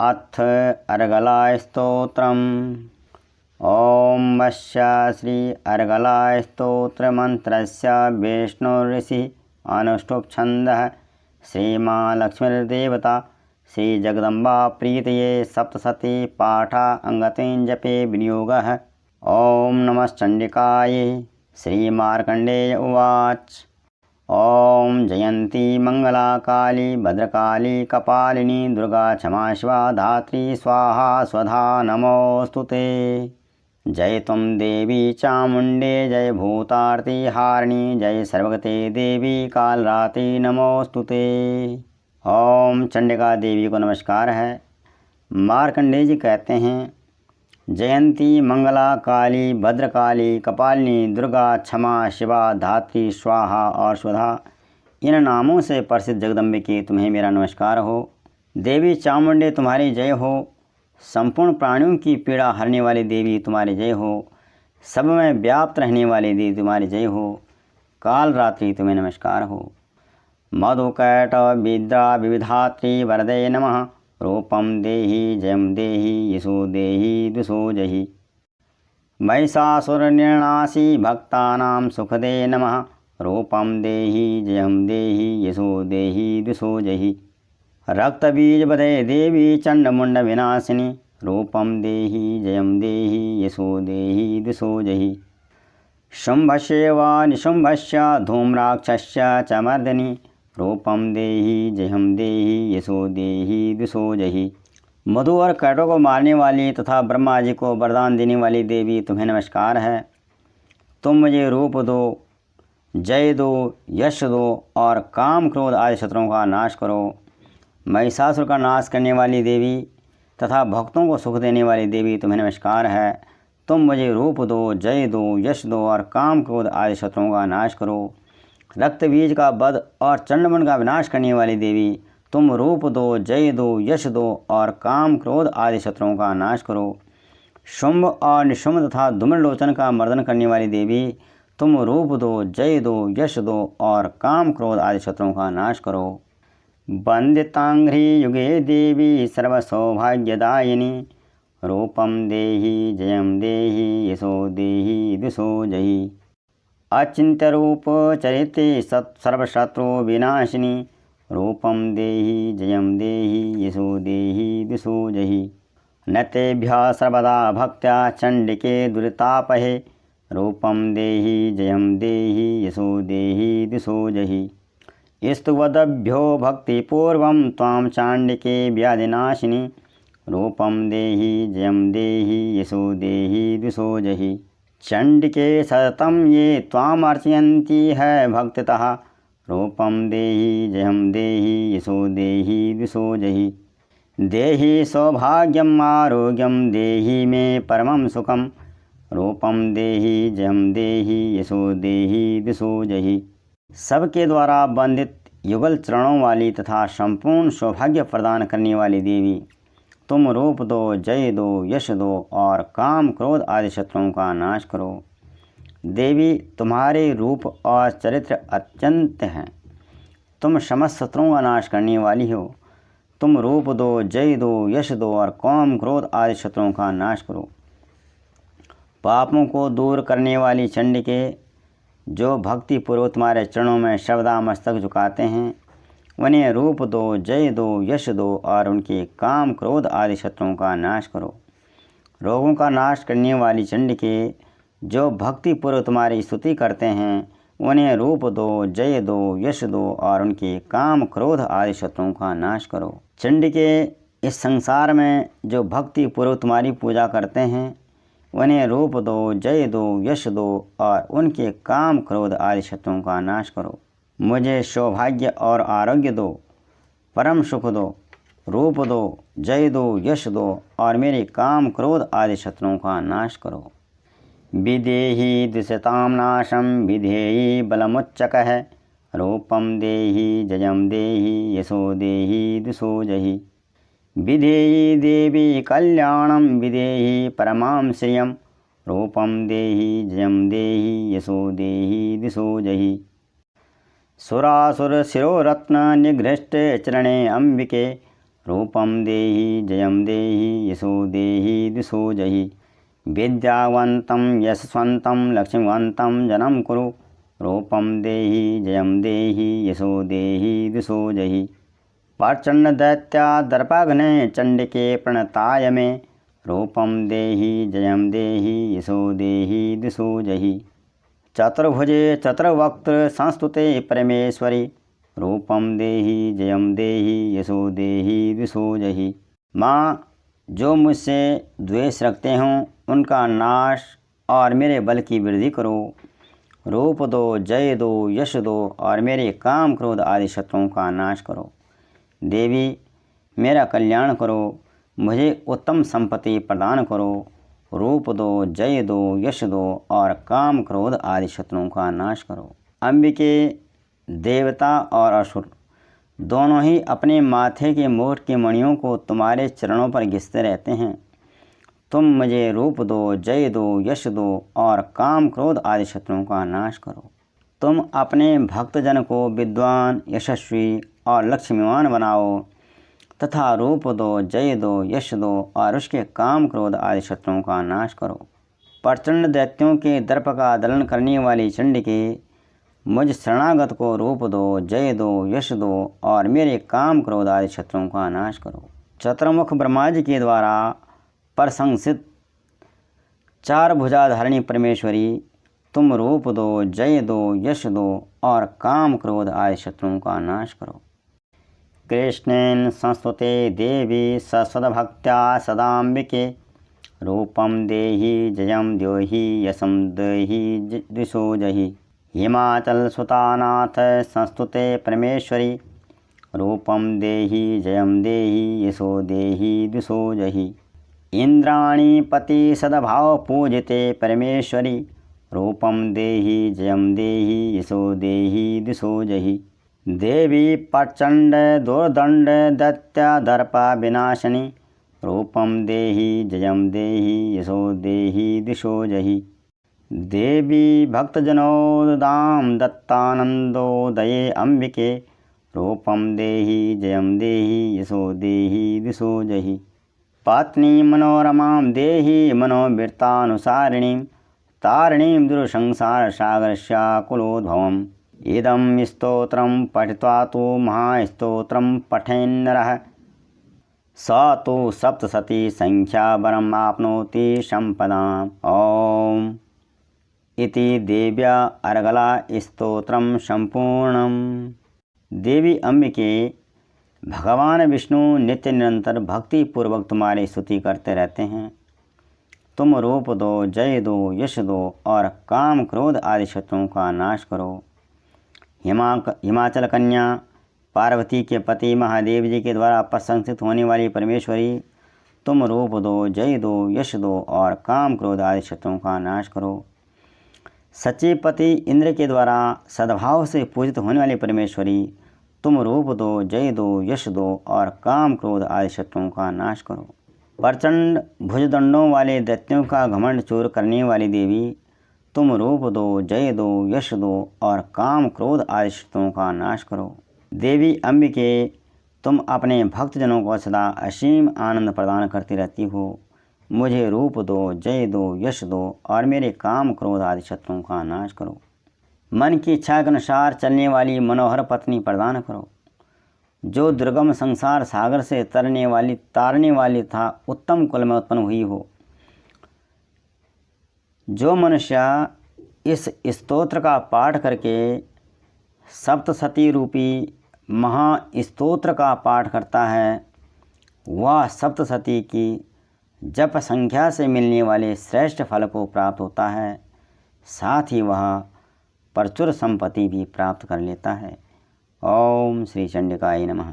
अथ अर्गलाय स्तोत्रम्। ॐ वश्य श्री अर्गलाय स्तोत्र मंत्रस्य विष्णुऋषि अनुष्टुप् छन्दः श्रीमालक्ष्मीर्देवता श्री जगदम्बा प्रीतये सप्तशती पाठा अंगतेन जपे विनियोगः। ॐ नमश्चण्डिकायै। श्रीमार्कण्डेय उवाच। ॐ जयन्ती मंगला काली भद्रकाली कपालिनी दुर्गा क्षमा शिवा धात्री स्वाहा स्वधा नमोऽस्तुते। जय तुम देवी चामुण्डे जय भूतार्ति हारिणी जय सर्वगते देवी कालरात्रि नमोस्तुते। ओम चंडिका देवी को नमस्कार है। मार्कंडेय जी कहते हैं, जयंती मंगला काली भद्रकाली कपालिनी दुर्गा क्षमा शिवा धात्री स्वाहा और स्वधा, इन नामों से प्रसिद्ध जगदम्बिके तुम्हें मेरा नमस्कार हो। देवी चामुण्डे तुम्हारी जय हो। संपूर्ण प्राणियों की पीड़ा हरने वाली देवी तुम्हारी जय हो। सब में व्याप्त रहने वाली देवी तुम्हारी जय हो। काल रात्रि तुम्हें नमस्कार हो। मधुकैट विद्या विविधात्री वरदे नमः। रूपम देहि जयम देहि यशो देहि दुषो जहि। महिषासुरनिर्नाशी भक्तानां सुखदे नमः। रूपम देहि जयम देहि यशो देहि दुषो जहि। रक्तबीज बधे देवी चंडमुंड विनाशिनी। रूपम देहि जयम देहि यशो देहि दुषो जहि। शुंभस्य वा निशुंभस्य धूम्राक्षस्य च मर्दिनी। रूपम देहि जयम देहि यशो देहि दुषो जहि। मधु और कैटों को मारने वाली तथा ब्रह्मा जी को वरदान देने वाली देवी तुम्हें नमस्कार है। तुम मुझे रूप दो, जय दो, यश दो और काम क्रोध आदि शत्रुओं का नाश करो। महिषासुर का नाश करने वाली देवी तथा भक्तों को सुख देने वाली देवी तुम्हें नमस्कार है। तुम मुझे रूप दो, जय दो, यश दो और काम क्रोध आदि शत्रुओं का नाश करो। रक्त बीज का वध और चंडमुंड का विनाश करने वाली देवी, तुम रूप दो, जय दो, यश दो और काम क्रोध आदि शत्रुओं का नाश करो। शुंभ और निशुंभ तथा धूम्रलोचन का मर्दन करने वाली देवी, तुम रूप दो, जय दो, यश दो और काम क्रोध आदि शत्रुओं का नाश करो। वंदितांघ्रि युगे देवी सर्वसौभाग्यदायिनी। रूपम देहि जयम देहि यशो देहि दुषो जहि। अचिंत्य रूप चरिते सर्वशत्रु विनाशिनी। रूपम देहि जयम देहि यशो देहि दुषो जहि। न तेभ्यः सर्वदा भक्त्या चंडिके दुरितापहे। रूपम देहि जयम देहि यशो देहि दुषो जहि। स्तुवद्भ्यो भक्तिपूर्वं त्वां चाण्डिके व्याधिनाशिनी। रूपम देहि जयम देहि यशो देहि दुषो जहि। चण्डिके सततं ये त्वामर्चयन्ति है भक्तितः। रूपम देहि जयम देहि यशो देहि दुषो जहि। देहि सौभाग्यम आरोग्यम देहि मे परमं सुखम। रूपम देहि जयम देहि यशो देहि दुषो जहि। सबके द्वारा वंदित युगल चरणों वाली तथा संपूर्ण सौभाग्य प्रदान करने वाली देवी, तुम रूप दो, जय दो, यश दो और काम क्रोध आदि शत्रुओं का नाश करो। देवी तुम्हारे रूप और चरित्र अत्यंत हैं। तुम समस्त शत्रुओं का नाश करने वाली हो। तुम रूप दो, जय दो, यश दो और काम क्रोध आदि शत्रुओं का नाश करो। पापों को दूर करने वाली चंडिके, जो भक्ति पूर्वक तुम्हारे चरणों में सर्वदा मस्तक झुकाते हैं, उन्हें रूप दो, जय दो, यश दो और उनके काम क्रोध आदि शत्रुओं का नाश करो। रोगों का नाश करने वाली चंडिके, जो भक्ति पूर्वक तुम्हारी स्तुति करते हैं, उन्हें रूप दो, जय दो, यश दो और उनके काम क्रोध आदि शत्रुओं का नाश करो। चंडिके, इस संसार में जो भक्ति पूर्वक तुम्हारी पूजा करते हैं, उन्हें रूप दो, जय दो, यश दो और उनके काम क्रोध आदि शत्रुओं का नाश करो। मुझे सौभाग्य और आरोग्य दो, परम सुख दो, रूप दो, जय दो, यश दो और मेरे काम क्रोध आदि शत्रुओं का नाश करो। विदेहि दुषतां नाशं विधेहि बलमुच्चकः। रूपम देहि जयम देहि यशो देहि दुषो जहि। विधेहि देवी कल्याणं विधेहि परमां श्रियं। रूपम देहि जयं देहि यशो देहि दिशो जहि। सुरासुर शिरोरत्न निगृष्टे चरणे अंबिके रूपं देहि जयं देहि यशो देहि दिशो जहि। विद्यावन्तं यशस्वन्तं लक्ष्मीवन्तं जनं कुरु। रूपं देहि जयं देहि यशो देहि दिशो जहि। प्रचंड दैत्या दर्पाग्ने चंडिके प्रणताय मे। रूपं देहि जयं देहि यशो देहि दिशो जहि। चतुर्भुजे चतुर्वक्त्र संस्तुते परमेश्वरी। रूपं देहि जयं देहि यशो देहि दिशो जहि। माँ, जो मुझसे द्वेष रखते हों उनका नाश और मेरे बल की वृद्धि करो। रूप दो, जय दो, यश दो और मेरे काम क्रोध आदि शत्रुओं का नाश करो। देवी, मेरा कल्याण करो, मुझे उत्तम संपत्ति प्रदान करो। रूप दो, जय दो, यश दो और काम क्रोध आदि शत्रुओं का नाश करो। अंबिके, देवता और असुर दोनों ही अपने माथे के मुकुट की मणियों को तुम्हारे चरणों पर घिसते रहते हैं। तुम मुझे रूप दो, जय दो, यश दो और काम क्रोध आदि शत्रुओं का नाश करो। तुम अपने भक्तजन को विद्वान, यशस्वी और लक्ष्मीवान बनाओ तथा रूप दो, जय दो, यश दो और उसके काम क्रोध आदि शत्रुओं का नाश करो। प्रचंड दैत्यों के दर्प का दलन करने वाली चंडिके, मुझ शरणागत को रूप दो, जय दो, यश दो और मेरे काम क्रोध आदि शत्रुओं का नाश करो। चतुर्मुख ब्रह्मा जी के द्वारा प्रशंसित चार भुजाधारिणी परमेश्वरी, तुम रूप दो, जय दो, यश दो और काम क्रोध आदि शत्रुओं का नाश करो। कृष्णेन संस्तुते देवी सस्वतभक्त्या सदाम्बिके। रूपं देहि जयं देहि यशं देहि दिशो जहि। हिमाचल सुतानाथ संस्तुते परमेश्वरी। रूपं देहि जयं देहि यशो देहि दिशो जहि। इंद्राणी पति सद्भाव पूजिते परमेश्वरी। रूपं देहि जयं देहि यशो देहि दिशो जहि। देवी प्रचंड दुर्दंड दैत्य दर्पा विनाशिनी। रूपं देहि जयं देहि यशो देहि दिशो जहि। देवी भक्तजनोदां दत्तानंदोदये अंबिके। रूपं देहि जयं देहि यशो देहि दिशो जहि। पत्नी मनोरमां देहि मनोवृत्तानुसारिणीं। तारिणीं दुर्संसार सागरस्याकुलोद्भवम्। इदं स्तोत्रं पठित्वा तु महास्तोत्रं पठेन्नरः स तु सप्तशती संख्याबलम् आप्नोति सम्पदाम्। ओम इति देव्या अर्गला स्तोत्रम संपूर्णम। देवी अंबिके, भगवान विष्णु नित्य निरंतर भक्ति पूर्वक तुम्हारी स्तुति करते रहते हैं। तुम रूप दो, जय दो, यश दो और काम क्रोध आदि शत्रुओं का नाश करो। हिमाचल कन्या पार्वती के पति महादेव जी के द्वारा प्रशंसित होने वाली परमेश्वरी, तुम रूप दो, जय दो, यश दो और काम क्रोध आदि शत्रुओं का नाश करो। सच्चे पति इंद्र के द्वारा सद्भाव से पूजित होने वाली परमेश्वरी, तुम रूप दो, जय दो, यश दो और काम क्रोध आदि शत्रुओं का नाश करो। प्रचंड भुजदंडों वाले दैत्यों का घमंड चूर करने वाली देवी, तुम रूप दो, जय दो, यश दो और काम क्रोध आदि शत्रुओं का नाश करो। देवी अंबिके, तुम अपने भक्तजनों को सदा असीम आनंद प्रदान करती रहती हो। मुझे रूप दो, जय दो, यश दो और मेरे काम क्रोध आदि शत्रुओं का नाश करो। मन की इच्छा के अनुसार चलने वाली मनोहर पत्नी प्रदान करो, जो दुर्गम संसार सागर से तारने वाली था उत्तम कुल में उत्पन्न हुई हो। जो मनुष्य इस स्तोत्र का पाठ करके सप्तशती रूपी महास्तोत्र का पाठ करता है, वह सप्तशती की जप संख्या से मिलने वाले श्रेष्ठ फल को प्राप्त होता है। साथ ही वह प्रचुर संपत्ति भी प्राप्त कर लेता है। ओम श्री चंडिकाय नमः।